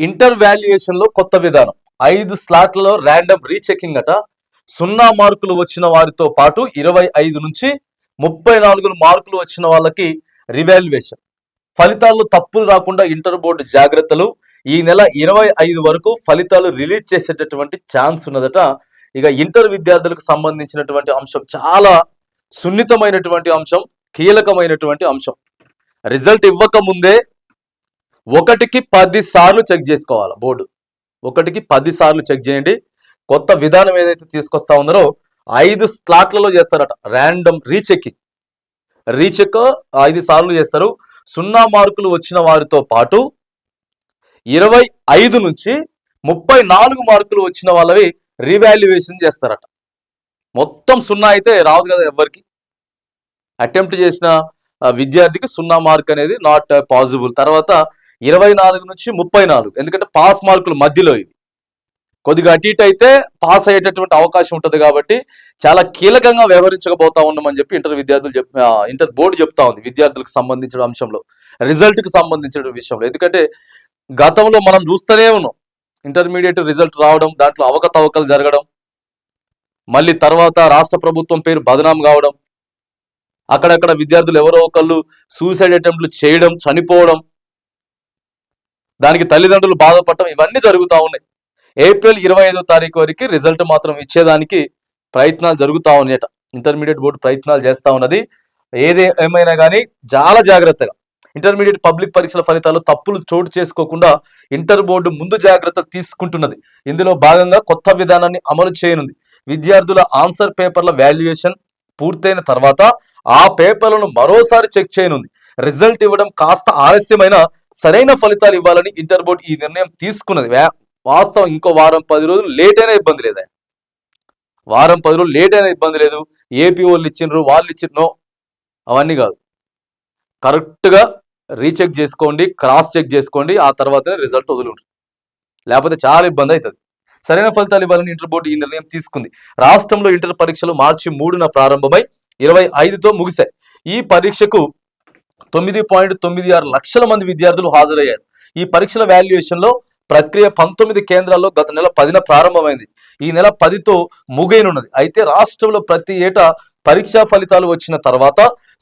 Inter valuation లో కొత్త విధానం 5 స్లాట్లలో ర్యాండమ్ రీచెకింగ్ అట. 0 మార్కులు వచ్చిన వారితో పాటు 25 నుంచి 34 మార్కులు వచ్చిన వాళ్ళకి రివాల్యుయేషన్. ఫలితాల్లో తప్పులు రాకుండా ఇంటర్ బోర్డు జాగ్రత్తలు. ఈ నెల 25 వరకు ఫలితాలు రిలీజ్ చేసేటటువంటి ఛాన్స్ ఉన్నదట. ఇక ఇంటర్ విద్యార్థులకు సంబంధించినటువంటి అంశం చాలా సున్నితమైనటువంటి అంశం, కీలకమైనటువంటి అంశం. రిజల్ట్ ఇవ్వక ముందే 1కి 10 సార్లు చెక్ చేసుకోవాలి బోర్డు. 1కి 10 సార్లు చెక్ చేయండి. కొత్త విధానం ఏదైతే తీసుకొస్తా ఉన్నారో 5 స్లాట్లలో చేస్తారట ర్యాండమ్ రీచెక్ 5 సార్లు చేస్తారు. 0 మార్కులు వచ్చిన వారితో పాటు 25 నుంచి 34 మార్కులు వచ్చిన వాళ్ళవి రీవాల్యుయేషన్ చేస్తారట. మొత్తం 0 అయితే రాదు కదా ఎవరికి. అటెంప్ట్ చేసిన విద్యార్థికి 0 మార్క్ అనేది నాట్ పాసిబుల్. తర్వాత 24 నుంచి 34, ఎందుకంటే పాస్ మార్కులు మధ్యలో ఇవి కొద్దిగా అటు ఇటు అయితే పాస్ అయ్యేటటువంటి అవకాశం ఉంటుంది. కాబట్టి చాలా కీలకంగా వ్యవహరించకపోతా ఉన్నామని చెప్పి ఇంటర్ బోర్డు చెప్తా ఉంది విద్యార్థులకు సంబంధించిన అంశంలో, రిజల్ట్కి సంబంధించిన విషయంలో. ఎందుకంటే గతంలో మనం చూస్తూనే ఉన్నాం ఇంటర్మీడియట్ రిజల్ట్ రావడం, దాంట్లో అవకతవకలు జరగడం, మళ్ళీ తర్వాత రాష్ట్ర ప్రభుత్వం పేరు బదనాం కావడం, అక్కడక్కడ విద్యార్థులు ఎవరో ఒకళ్ళు సూసైడ్ అటెంప్ట్లు చేయడం, చనిపోవడం, దానికి తల్లిదండ్రులు బాధపడటం, ఇవన్నీ జరుగుతూ ఉన్నాయి. ఏప్రిల్ 25వ తారీఖు వరకు రిజల్ట్ మాత్రం ఇచ్చేదానికి ప్రయత్నాలు జరుగుతూ ఉన్నాయట. ఇంటర్మీడియట్ బోర్డు ప్రయత్నాలు చేస్తూ ఉన్నది. ఏమైనా కానీ చాలా జాగ్రత్తగా ఇంటర్మీడియట్ పబ్లిక్ పరీక్షల ఫలితాలు తప్పులు చోటు చేసుకోకుండా ఇంటర్ బోర్డు ముందు జాగ్రత్తలు తీసుకుంటున్నది. ఇందులో భాగంగా కొత్త విధానాన్ని అమలు చేయనుంది. విద్యార్థుల ఆన్సర్ పేపర్ల వాల్యుయేషన్ పూర్తయిన తర్వాత ఆ పేపర్లను మరోసారి చెక్ చేయనుంది. రిజల్ట్ ఇవ్వడం కాస్త ఆలస్యమైన సరైన ఫలితాలు ఇవ్వాలని ఇంటర్ బోర్డు ఈ నిర్ణయం తీసుకున్నది. వాస్తవం ఇంకో వారం 10 రోజులు లేట్ అయినా ఇబ్బంది లేదు. వారం 10 రోజులు లేట్ అయినా ఇబ్బంది లేదు. ఏపీ వాళ్ళు ఇచ్చిండ్రు, వాళ్ళు ఇచ్చిండ్రు, అవన్నీ కాదు. కరెక్ట్గా రీచెక్ చేసుకోండి, క్రాస్ చెక్ చేసుకోండి, ఆ తర్వాతనే రిజల్ట్ వదులుంటారు. లేకపోతే చాలా ఇబ్బంది అవుతుంది. సరైన ఫలితాలు ఇవ్వాలని ఇంటర్ బోర్డు ఈ నిర్ణయం తీసుకుంది. రాష్ట్రంలో ఇంటర్ పరీక్షలు మార్చి 3న ప్రారంభమై 25తో ముగిశాయి. ఈ పరీక్షకు 9.96 లక్షల మంది విద్యార్థులు హాజరయ్యారు. ఈ పరీక్షల వాల్యుయేషన్ లో ప్రక్రియ 19 కేంద్రాల్లో గత నెల 10న ప్రారంభమైంది. ఈ నెల 10తో ముగియనున్నది. అయితే రాష్ట్రంలో ప్రతి ఏటా పరీక్షా ఫలితాలు వచ్చిన తర్వాత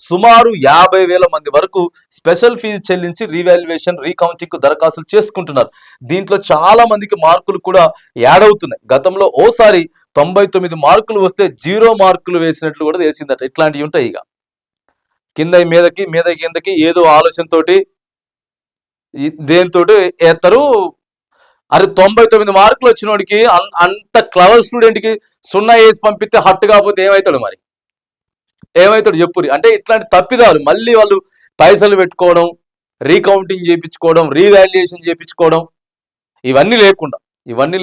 సుమారు 50,000 మంది వరకు స్పెషల్ ఫీజు చెల్లించి రీవాల్యుయేషన్, రీకౌంటింగ్ కు దరఖాస్తులు చేసుకుంటున్నారు. దీంట్లో చాలా మందికి మార్కులు కూడా యాడ్ అవుతున్నాయి. గతంలో ఓసారి 99 మార్కులు వస్తే 0 మార్కులు వేసినట్లు కూడా వేసిందట. ఇట్లాంటివి ఉంటాయి. ఇక కింద మీదకి కిందకి ఏదో ఆలోచనతోటి దేంతో వేస్తారు. అరే 99 మార్కులు వచ్చిన వాడికి, అంత క్లవర్ స్టూడెంట్కి 0 వేసి పంపిస్తే హట్టు కాకపోతే ఏమవుతాడు? మరి ఏమవుతాడు చెప్పురి. అంటే ఇట్లాంటి తప్పిదాలు మళ్ళీ వాళ్ళు పైసలు పెట్టుకోవడం, రీకౌంటింగ్ చేయించుకోవడం, రీవాల్యుయేషన్ చేయించుకోవడం, ఇవన్నీ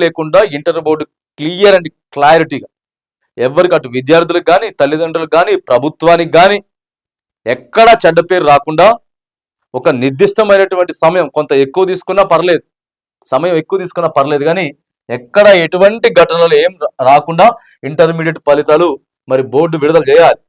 లేకుండా ఇంటర్ బోర్డు క్లియర్ అండ్ క్లారిటీగా ఎవరికి, అటు విద్యార్థులకు కానీ, తల్లిదండ్రులకు కానీ, ప్రభుత్వానికి కానీ ఎక్కడా చెడ్డ పేరు రాకుండా ఒక నిర్దిష్టమైనటువంటి సమయం, కొంత ఎక్కువ తీసుకున్నా పర్లేదు, కానీ ఎక్కడ ఎటువంటి ఘటనలు ఏం రాకుండా ఇంటర్మీడియట్ ఫలితాలు మరి బోర్డు విడుదల చేయాలి.